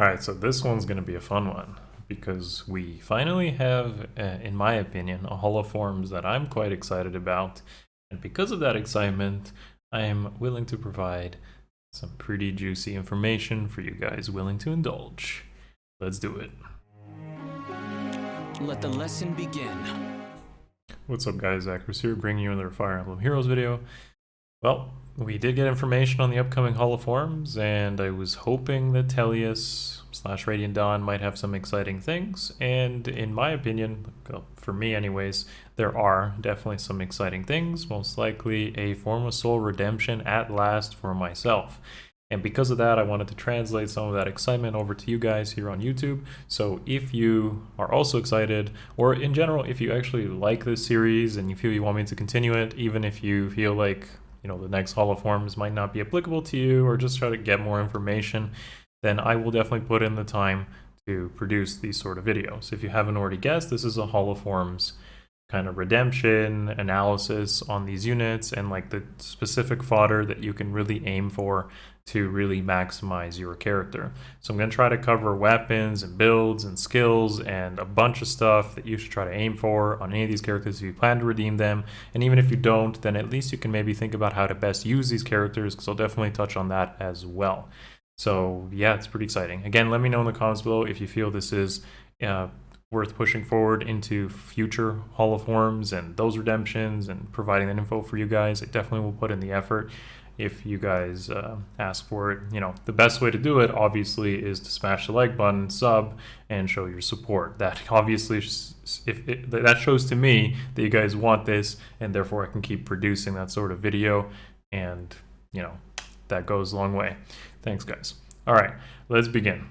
Alright, so this one's going to be a fun one because we finally have, in my opinion, a holoforms that I'm quite excited about. And because of that excitement, I am willing to provide some pretty juicy information for you guys willing to indulge. Let's do it. Let the lesson begin. What's up guys, Akariss here, bringing you another Fire Emblem Heroes video. Well, we did get information on the upcoming holoforms, and I was hoping that Tellius/Radiant Dawn might have some exciting things, and in my opinion, for me anyways, there are definitely some exciting things, most likely a Forma Soul redemption at last for myself. And because of that, I wanted to translate some of that excitement over to you guys here on YouTube. So if you are also excited, or in general, if you actually like this series and you feel you want me to continue it, even if you feel like, you know, the next holoforms might not be applicable to you, or just try to get more information, then I will definitely put in the time to produce these sort of videos. If you haven't already guessed, this is a holoforms kind of redemption analysis on these units and like the specific fodder that you can really aim for to really maximize your character. So I'm going to try to cover weapons and builds and skills and a bunch of stuff that you should try to aim for on any of these characters if you plan to redeem them. And even if you don't, then at least you can maybe think about how to best use these characters, because I'll definitely touch on that as well. So yeah, it's pretty exciting. Again, let me know in the comments below if you feel this is worth pushing forward into future holoforms and those redemptions and providing that info for you guys. I definitely will put in the effort if you guys ask for it. You know, the best way to do it obviously is to smash the like button, sub, and show your support. That obviously, that shows to me that you guys want this, and therefore I can keep producing that sort of video, and you know, that goes a long way. Thanks guys. All right, let's begin.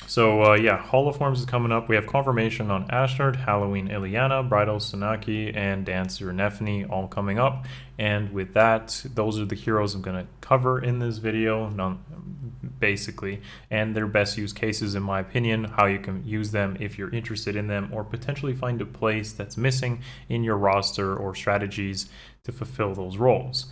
So yeah, holoforms is coming up. We have confirmation on Ashnard, Halloween Ilyana, Bridal Sanaki, and Soiree Nephenee all coming up. And with that, those are the heroes I'm going to cover in this video, basically, and their best use cases in my opinion, how you can use them if you're interested in them, or potentially find a place that's missing in your roster or strategies to fulfill those roles.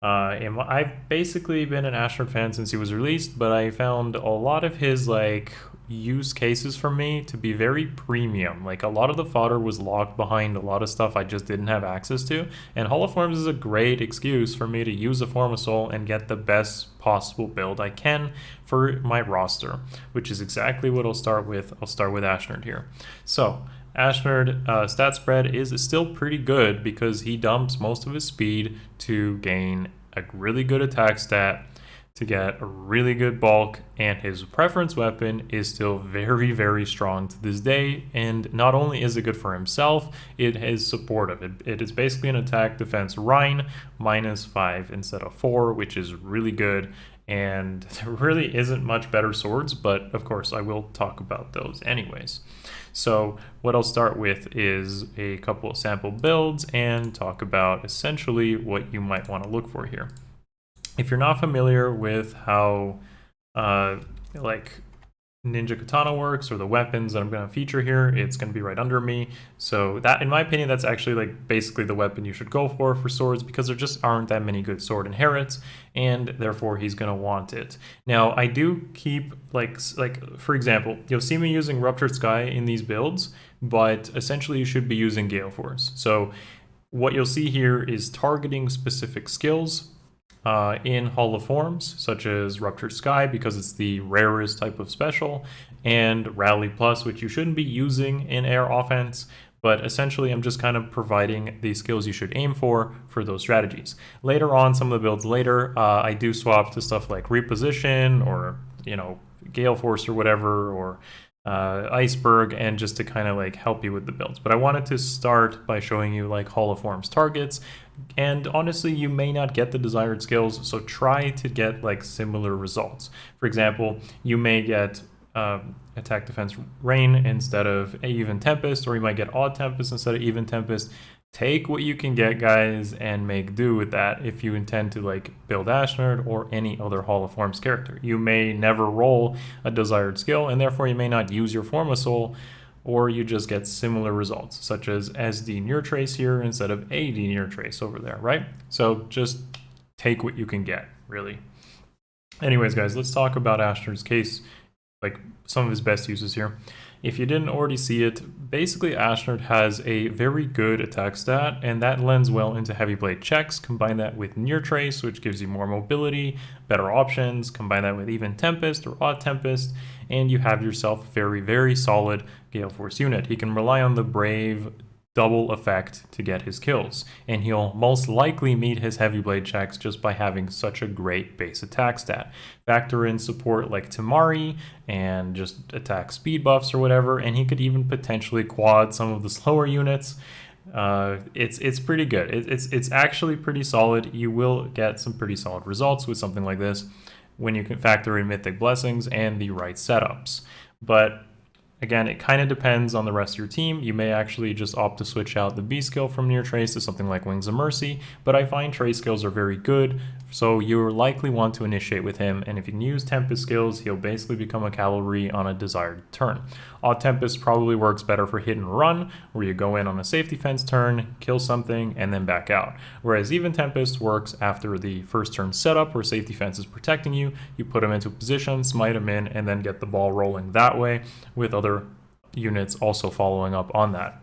I've basically been an Ashnard fan since he was released, but I found a lot of his like use cases for me to be very premium. Like a lot of the fodder was locked behind a lot of stuff I just didn't have access to, and holoforms is a great excuse for me to use a Forma Soul and get the best possible build I can for my roster, which is exactly what I'll start with. I'll start with Ashnard here. So Ashnard stat spread is still pretty good because he dumps most of his speed to gain a really good attack stat, to get a really good bulk, and his preference weapon is still very, very strong to this day. And not only is it good for himself, it is supportive. It is basically an attack defense Rhine -5 instead of 4, which is really good. And there really isn't much better swords, but of course I will talk about those anyways. So what I'll start with is a couple of sample builds and talk about essentially what you might want to look for here. If you're not familiar with how like Ninja Katana works, or the weapons that I'm going to feature here, it's going to be right under me. So that, in my opinion, that's actually like basically the weapon you should go for swords, because there just aren't that many good sword inherits, and therefore he's going to want it. Now I do keep like for example, you'll see me using Ruptured Sky in these builds, but essentially you should be using Gale Force. So what you'll see here is targeting specific skills in holoforms, such as Ruptured Sky, because it's the rarest type of special, and Rally Plus, which you shouldn't be using in air offense, but essentially I'm just kind of providing the skills you should aim for those strategies. Later on, some of the builds later, I do swap to stuff like Reposition, or, you know, Gale Force or whatever, or Iceberg, and just to kind of like help you with the builds. But I wanted to start by showing you like holoforms targets, and honestly you may not get the desired skills, so try to get like similar results. For example, you may get attack defense Rain instead of even Tempest, or you might get Odd Tempest instead of even Tempest. Take what you can get, guys, and make do with that if you intend to like build Ashnard or any other holoforms character. You may never roll a desired skill, and therefore you may not use your Forma Soul, or you just get similar results, such as SD Near Trace here instead of AD Near Trace over there, right? So just take what you can get, really. Anyways, guys, let's talk about Ashnard's case like some of his best uses here. If you didn't already see it, basically Ashnard has a very good attack stat, and that lends well into heavy blade checks. Combine that with near trace, which gives you more mobility, better options. Combine that with even Tempest or Odd Tempest, and you have yourself a very, very solid Gale Force unit. He can rely on the Brave double effect to get his kills, and he'll most likely meet his heavy blade checks just by having such a great base attack stat. Factor in support like Tamari and just attack speed buffs or whatever, and he could even potentially quad some of the slower units. It's pretty good. It's actually pretty solid. You will get some pretty solid results with something like this when you can factor in Mythic Blessings and the right setups. But again, it kind of depends on the rest of your team. You may actually just opt to switch out the B skill from Near Trace to something like Wings of Mercy, but I find Trace skills are very good, so you'll likely want to initiate with him, and if you can use Tempest skills, he'll basically become a cavalry on a desired turn. Odd Tempest probably works better for hit and run, where you go in on a safety fence turn, kill something, and then back out. Whereas Even Tempest works after the first turn setup, where safety fence is protecting you, you put him into a position, smite him in, and then get the ball rolling that way, with other units also following up on that.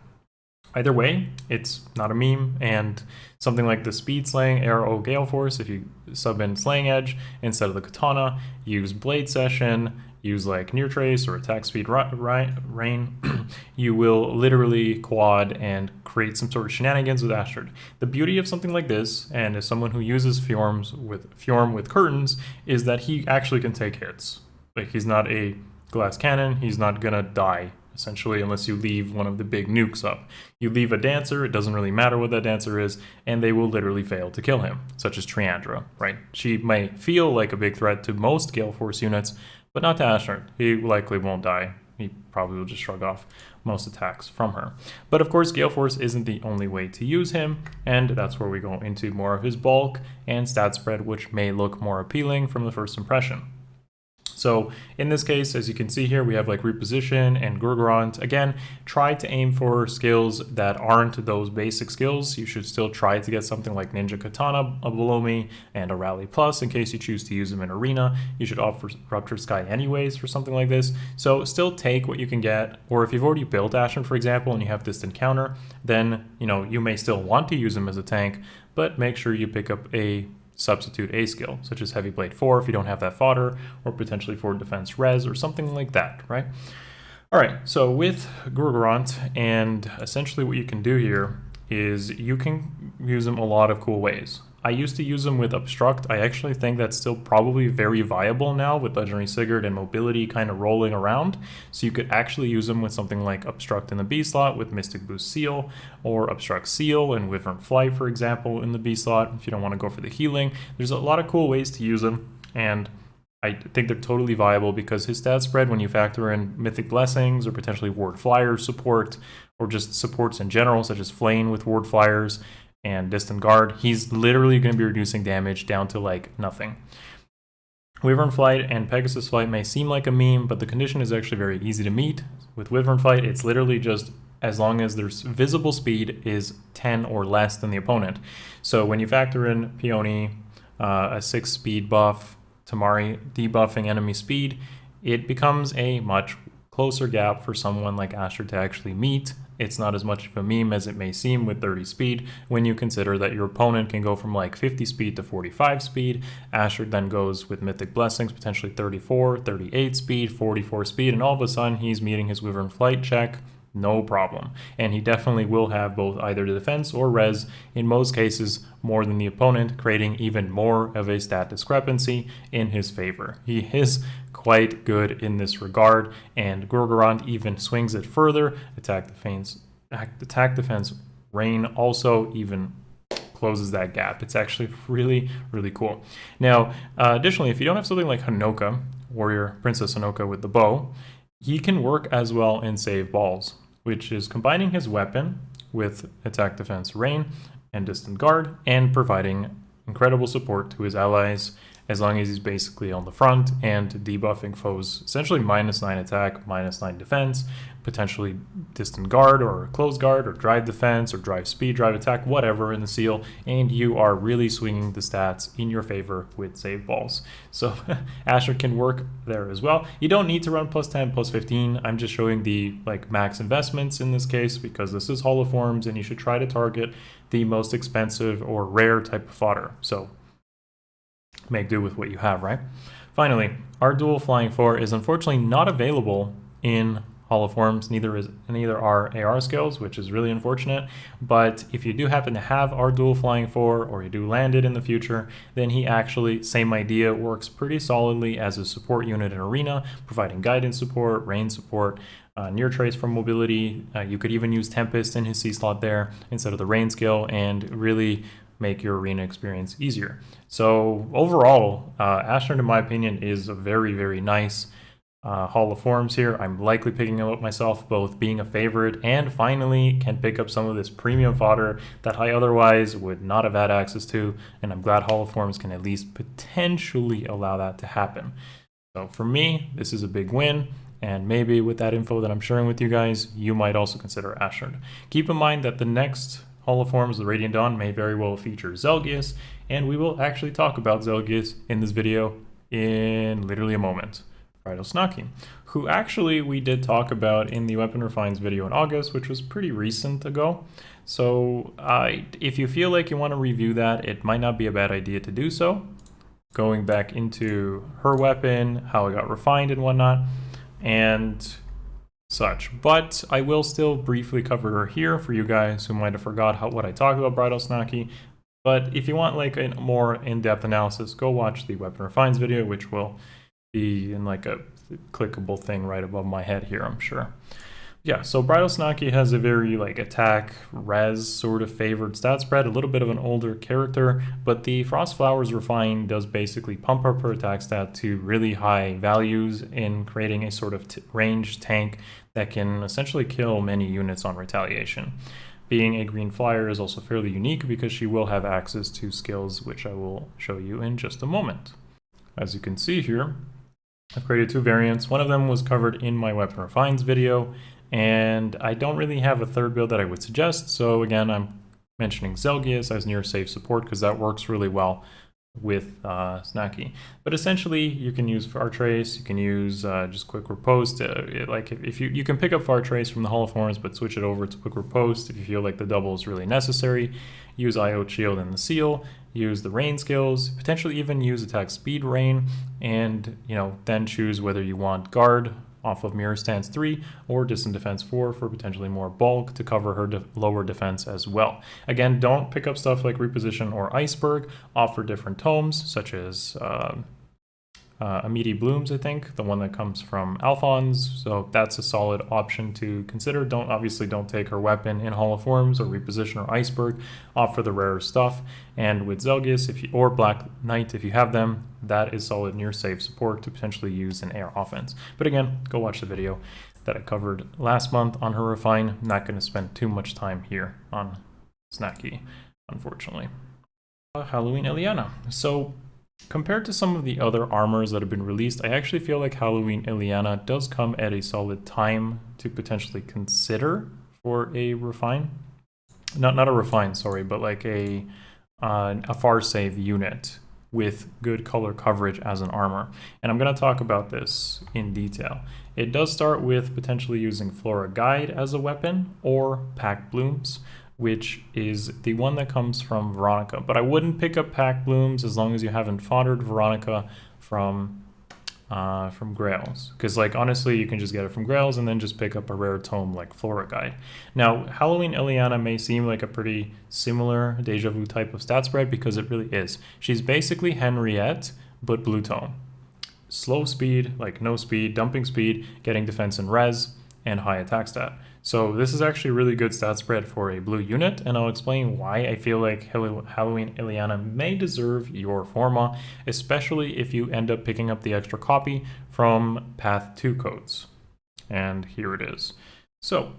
Either way, it's not a meme, and something like the Speed Slaying Arrow Gale Force, if you sub in Slaying Edge instead of the Katana, use Blade Session, use like Near Trace or Attack Speed Rain, you will literally quad and create some sort of shenanigans with Ashnard. The beauty of something like this, and as someone who uses Fjorm with curtains, is that he actually can take hits. Like, he's not a glass cannon, he's not gonna die essentially, unless you leave one of the big nukes up. You leave a dancer, it doesn't really matter what that dancer is, and they will literally fail to kill him, such as Triandra, right? She may feel like a big threat to most Gale Force units, but not to Ashnard. He likely won't die. He probably will just shrug off most attacks from her. But of course, Gale Force isn't the only way to use him, and that's where we go into more of his bulk and stat spread, which may look more appealing from the first impression. So in this case, as you can see here, we have like Reposition and Gurgurant. Again, try to aim for skills that aren't those basic skills. You should still try to get something like Ninja Katana below me and a Rally Plus in case you choose to use them in Arena. You should opt for Ruptured Sky anyways for something like this. So still take what you can get, or if you've already built Ashnard, for example, and you have Distant Counter, then you may still want to use him as a tank, but make sure you pick up a substitute A skill, such as Heavy Blade 4 if you don't have that fodder, or potentially Forward Defense Res or something like that, right? Alright, so with Gurgurant, and essentially what you can do here is you can use them a lot of cool ways. I used to use them with Obstruct. I actually think that's still probably very viable now with Legendary Sigurd and mobility kind of rolling around. So you could actually use them with something like Obstruct in the B slot with Mystic Boost Seal, or Obstruct Seal and Wyvern Flight, for example, in the B slot if you don't want to go for the healing. There's a lot of cool ways to use them, and I think they're totally viable because his stat spread, when you factor in Mythic Blessings or potentially Ward Flyer support, or just supports in general, such as Flame with Ward Flyers, and Distant Guard, he's literally going to be reducing damage down to like nothing. Wyvern Flight and Pegasus Flight may seem like a meme, but the condition is actually very easy to meet. With Wyvern Flight, it's literally just as long as their visible speed is 10 or less than the opponent. So when you factor in Peony, a 6 speed buff, Tamari debuffing enemy speed, it becomes a much closer gap for someone like Ashnard to actually meet. It's not as much of a meme as it may seem with 30 speed when you consider that your opponent can go from like 50 speed to 45 speed. Ashnard then goes with Mythic Blessings, potentially 34, 38 speed, 44 speed, and all of a sudden he's meeting his Wyvern Flight check, no problem. And he definitely will have both either the defense or res, in most cases more than the opponent, creating even more of a stat discrepancy in his favor. He is quite good in this regard, and Gurgurant even swings it further. Attack defense Rain also even closes that gap. It's actually really, really cool. Now, additionally, if you don't have something like Hanoka, Warrior Princess Hanoka with the bow, he can work as well in Save Balls, which is combining his weapon with Attack Defense Rain and Distant Guard, and providing incredible support to his allies as long as he's basically on the front and debuffing foes essentially -9 attack, -9 defense, potentially distant guard or close guard or drive defense or drive speed, drive attack, whatever in the seal, and you are really swinging the stats in your favor with save balls. So Ashnard can work there as well. You don't need to run +10, +15. I'm just showing the like max investments in this case because this is Hall of Forms and you should try to target the most expensive or rare type of fodder. So make do with what you have, right? Finally, our dual flying 4 is unfortunately not available in Hall of Forms, neither are AR skills, which is really unfortunate. But if you do happen to have our dual flying 4 or you do land it in the future, then he actually, same idea, works pretty solidly as a support unit in Arena, providing guidance support, range support, near trace for mobility. You could even use Tempest in his C slot there instead of the rain skill and really make your Arena experience easier. So overall, Ashnard, in my opinion, is a very, very nice Hall of Forms here. I'm likely picking him up myself, both being a favorite and finally can pick up some of this premium fodder that I otherwise would not have had access to, and I'm glad Hall of Forms can at least potentially allow that to happen. So for me, this is a big win, and maybe with that info that I'm sharing with you guys, you might also consider Ashnard. Keep in mind that the next Hall of Forms, the Radiant Dawn, may very well feature Zelgius, and we will actually talk about Zelgius in this video in literally a moment. Bridal Sanaki, who actually we did talk about in the Weapon Refines video in August, which was pretty recent ago. So if you feel like you want to review that, it might not be a bad idea to do so. Going back into her weapon, how it got refined and whatnot, and such. But I will still briefly cover her here for you guys who might have forgot what I talked about Bridal Sanaki. But if you want like a more in-depth analysis, go watch the Weapon Refines video, which will be in like a clickable thing right above my head here, I'm sure. Yeah, so Bridal Sanaki has a very like attack, res sort of favored stat spread, a little bit of an older character, but the Frost Flowers Refine does basically pump up her attack stat to really high values in creating a sort of ranged tank that can essentially kill many units on retaliation. Being a green flyer is also fairly unique because she will have access to skills, which I will show you in just a moment. As you can see here, I've created two variants. One of them was covered in my Weapon Refines video, and I don't really have a third build that I would suggest. So again, I'm mentioning Zelgius as near safe support because that works really well with Sanaki. But essentially, you can use Far Trace, you can use just Quick Riposte. Like if you can pick up Far Trace from the Hall of Forms, but switch it over to Quick Riposte if you feel like the double is really necessary. Use IO Shield in the seal, use the rain skills, potentially even use attack speed rain, and then choose whether you want guard off of Mirror Stance 3 or Distant Defense 4 for potentially more bulk to cover her lower defense as well. Again, don't pick up stuff like Reposition or Iceberg. Offer different tomes such as Amidi Blooms, I think, the one that comes from Alphonse. So that's a solid option to consider. Obviously don't take her weapon in Hall of Forms or Reposition or Iceberg. Opt for the rarer stuff. And with Zelgius or Black Knight, if you have them, that is solid near safe support to potentially use in air offense. But again, go watch the video that I covered last month on her refine. I'm not going to spend too much time here on Sanaki, unfortunately. Halloween Ilyana. So compared to some of the other armors that have been released, I actually feel like Halloween Ilyana does come at a solid time to potentially consider for a refine. Not a refine, sorry, but like a far save unit with good color coverage as an armor. And I'm going to talk about this in detail. It does start with potentially using Flora Guide as a weapon or Pack Blooms, which is the one that comes from Veronica. But I wouldn't pick up Pack Blooms as long as you haven't foddered Veronica from Grails. Because like honestly, you can just get it from Grails and then just pick up a rare tome like Flora Guide. Now, Halloween Ilyana may seem like a pretty similar Deja Vu type of stat spread because it really is. She's basically Henriette, but blue tone. Slow speed, like no speed, dumping speed, getting defense and res, and high attack stat. So this is actually a really good stat spread for a blue unit, and I'll explain why I feel like Halloween Ilyana may deserve your forma, especially if you end up picking up the extra copy from Path 2 codes. And here it is. So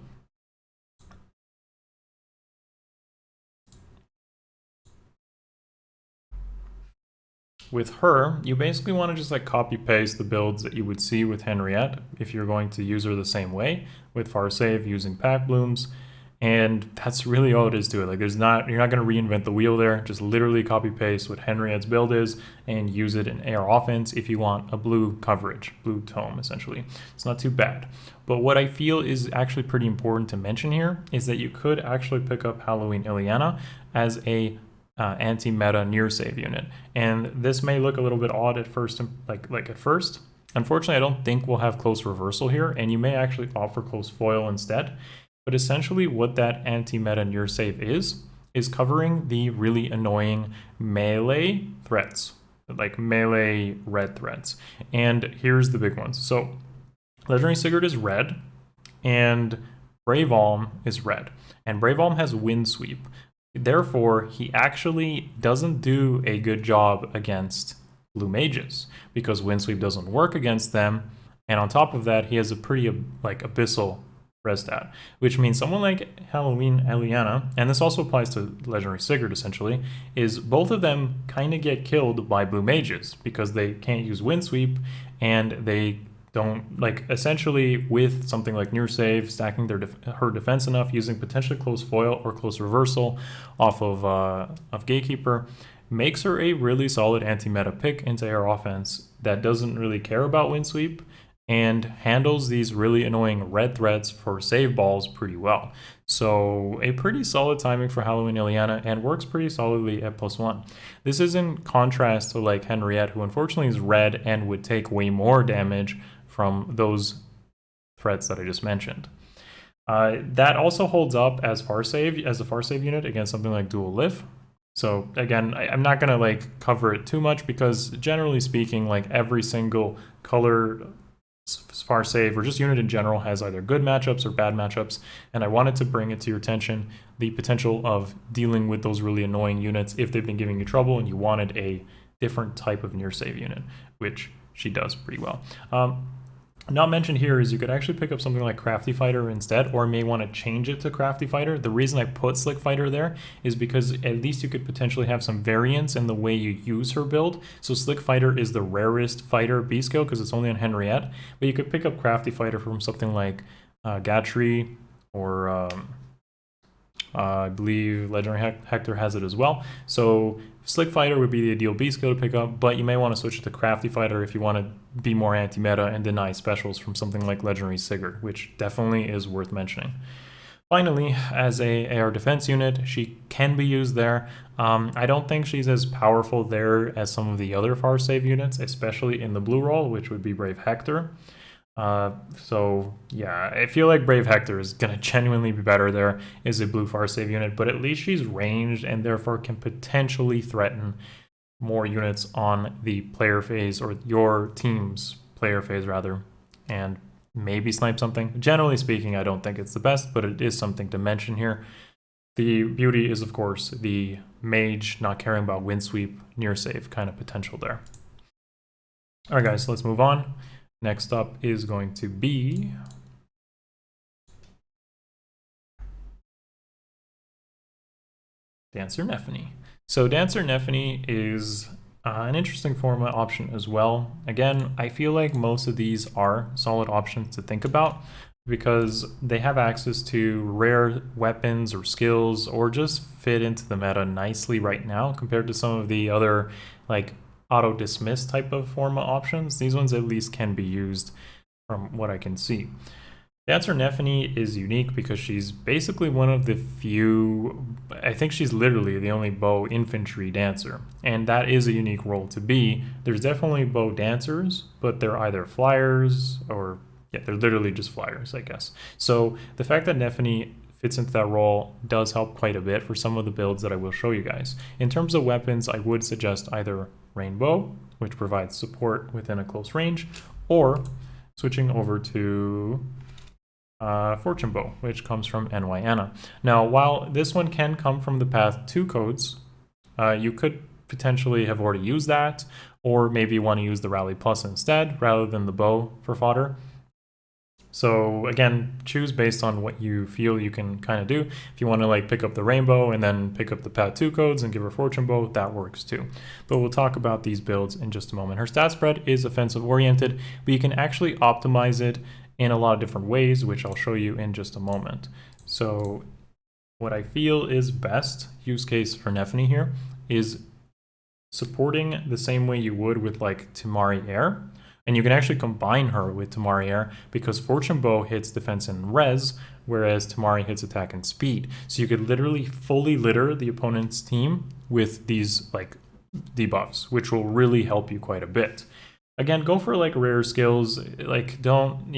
with her, you basically want to just like copy paste the builds that you would see with Henriette if you're going to use her the same way with far save using pack blooms. And that's really all it is to it. Like you're not going to reinvent the wheel there. Just literally copy paste what Henriette's build is and use it in AR offense if you want a blue coverage, blue tome essentially. It's not too bad. But what I feel is actually pretty important to mention here is that you could actually pick up Halloween Ilyana as a anti-meta near save unit. And this may look a little bit odd at first, like at first. Unfortunately, I don't think we'll have close reversal here, and you may actually opt for close foil instead. But essentially what that anti-meta near save is covering the really annoying melee threats, like melee red threats. And here's the big ones. So Legendary Sigurd is red, and Brave Alm is red. And Brave Alm has Wind Sweep. Therefore, he actually doesn't do a good job against blue mages, because Wind Sweep doesn't work against them. And on top of that, he has a pretty like abyssal res stat, which means someone like Halloween Ilyana, and this also applies to Legendary Sigurd essentially, is both of them kind of get killed by blue mages because they can't use Wind Sweep, and they don't, like, essentially with something like near save, stacking her defense enough, using potentially close foil or close reversal off of Gatekeeper, makes her a really solid anti-meta pick into AR offense that doesn't really care about Wind Sweep and handles these really annoying red threats for save balls pretty well. So a pretty solid timing for Halloween Ilyana, and works pretty solidly at +1. This is in contrast to like Henriette, who unfortunately is red and would take way more damage from those threats that I just mentioned. That also holds up as a far save unit against something like Dual Lift. So again, I'm not gonna like cover it too much because generally speaking, like every single color far save or just unit in general has either good matchups or bad matchups, and I wanted to bring it to your attention the potential of dealing with those really annoying units if they've been giving you trouble and you wanted a different type of near save unit, which she does pretty well. Not mentioned here is you could actually pick up something like Crafty Fighter instead, or may want to change it to Crafty Fighter. The reason I put Slick Fighter there is because at least you could potentially have some variance in the way you use her build. So Slick Fighter is the rarest fighter B skill because it's only on Henriette, but you could pick up Crafty Fighter from something like Gatry, or I believe Legendary Hector has it as well. So Slick Fighter would be the ideal B skill to pick up, but you may want to switch it to Crafty Fighter if you want to be more anti-meta and deny specials from something like Legendary Sigurd, which definitely is worth mentioning. Finally, as a AR defense unit, she can be used there. I don't think she's as powerful there as some of the other far save units, especially in the blue role, which would be Brave Hector. So yeah, I feel like Brave Hector is gonna genuinely be better there as a blue far save unit, but at least she's ranged and therefore can potentially threaten more units on the player phase, or your team's player phase rather, and maybe snipe something. Generally speaking, I don't think it's the best, but it is something to mention here. The beauty is, of course, the mage not caring about wind sweep, near save kind of potential there. All right, guys, so let's move on. Next up is going to be Dancer Nephenee. So Dancer Nephenee is an interesting forma option as well. Again, I feel like most of these are solid options to think about because they have access to rare weapons or skills, or just fit into the meta nicely right now compared to some of the other like auto dismiss type of forma options. These ones at least can be used from what I can see. Dancer Nephenee is unique because she's basically one of the few, I think she's literally the only bow infantry dancer, and that is a unique role to be. There's definitely bow dancers, but they're either flyers or, yeah, they're literally just flyers, I guess. So the fact that Nephenee fits into that role does help quite a bit for some of the builds that I will show you guys. In terms of weapons, I would suggest either Rainbow, which provides support within a close range, or switching over to Fortune Bow, which comes from Ilyana. Now, while this one can come from the Path 2 codes, you could potentially have already used that, or maybe want to use the Rally Plus instead, rather than the bow for fodder. So again, choose based on what you feel you can kind of do. If you want to like pick up the rainbow and then pick up the Pat 2 codes and give her fortune bow, that works too. But we'll talk about these builds in just a moment. Her stat spread is offensive oriented, but you can actually optimize it in a lot of different ways, which I'll show you in just a moment. So what I feel is best use case for Nephenee here is supporting the same way you would with like Tamari Air. And you can actually combine her with Tamari Air because Fortune Bow hits defense and res, whereas Tamari hits attack and speed. So you could literally fully litter the opponent's team with these like debuffs, which will really help you quite a bit. Again, go for like rare skills. Like don't,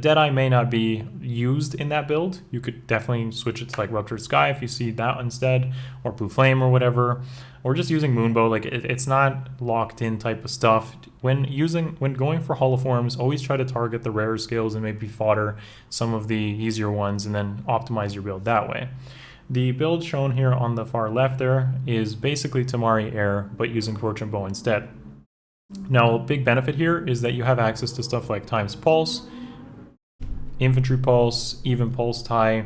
Deadeye may not be used in that build. You could definitely switch it to like Ruptured Sky if you see that instead, or Blue Flame or whatever, or just using Moonbow. Like it's not locked in type of stuff. When going for holoforms, always try to target the rare skills and maybe fodder some of the easier ones and then optimize your build that way. The build shown here on the far left there is basically Tamari Air, but using Fortune Bow instead. Now, a big benefit here is that you have access to stuff like Times Pulse, Infantry Pulse, Even Pulse Tie,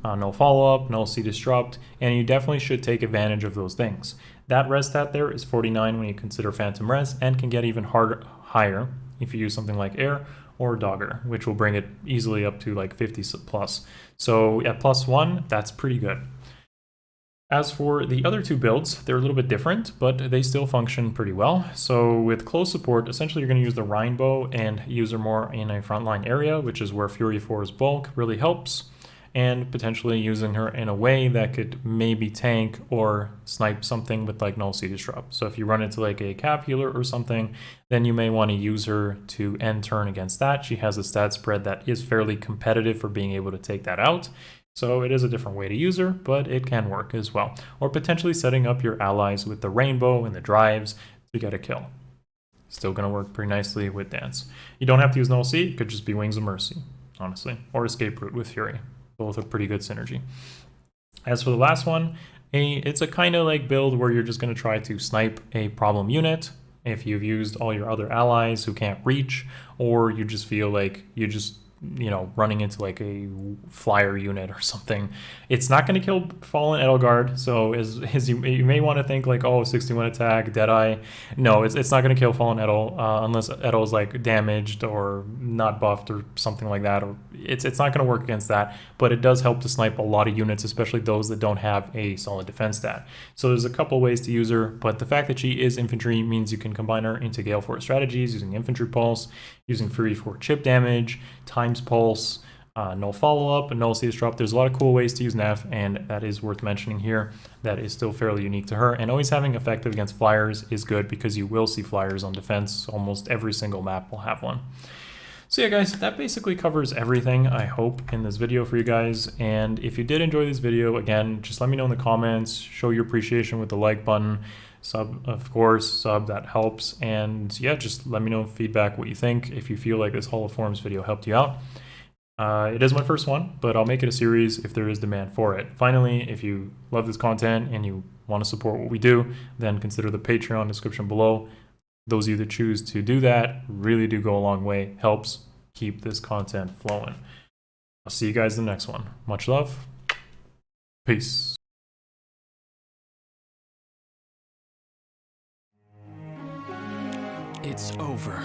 no follow-up, no C Disrupt, and you definitely should take advantage of those things. That res stat there is 49 when you consider Phantom Res, and can get even higher if you use something like Air or Dogger, which will bring it easily up to like 50 plus. So at +1, that's pretty good. As for the other two builds, they're a little bit different, but they still function pretty well. So with close support, essentially you're going to use the Rhine Bow and use her more in a frontline area, which is where Fury 4's bulk really helps, and potentially using her in a way that could maybe tank or snipe something with like null C Disrupt. So if you run into like a cap healer or something, then you may want to use her to end turn against that. She has a stat spread that is fairly competitive for being able to take that out. So it is a different way to use her, but it can work as well. Or potentially setting up your allies with the rainbow and the drives to get a kill. Still going to work pretty nicely with Dance. You don't have to use Null C, it could just be Wings of Mercy, honestly. Or Escape Route with Fury. Both a pretty good synergy. As for the last one, it's a kind of like build where you're just going to try to snipe a problem unit if you've used all your other allies who can't reach, or you just feel like you just running into like a flyer unit or something. It's not going to kill Fallen Edelgard, so as you may want to think like, oh, 61 attack, Deadeye. No, it's not going to kill Fallen Edel unless Edel is like damaged or not buffed or something like that. Or it's not going to work against that, but it does help to snipe a lot of units, especially those that don't have a solid defense stat. So there's a couple ways to use her, but the fact that she is infantry means you can combine her into Gale Force strategies using Infantry Pulse, using Fury for chip damage, Times Pulse, no follow-up, no C Disrupt. There's a lot of cool ways to use Neph, and that is worth mentioning here. That is still fairly unique to her, and always having effective against flyers is good because you will see flyers on defense. Almost every single map will have one. So yeah, guys, that basically covers everything, I hope, in this video for you guys. And if you did enjoy this video, again, just let me know in the comments, show your appreciation with the like button, sub, of course, sub, that helps. And yeah, just let me know feedback, what you think, if you feel like this Hall of Forms video helped you out. It is my first one, but I'll make it a series if there is demand for it. Finally, if you love this content and you want to support what we do, then consider the Patreon description below. Those of you that choose to do that really do go a long way, helps keep this content flowing. I'll see you guys in the next one. Much love. Peace. It's over.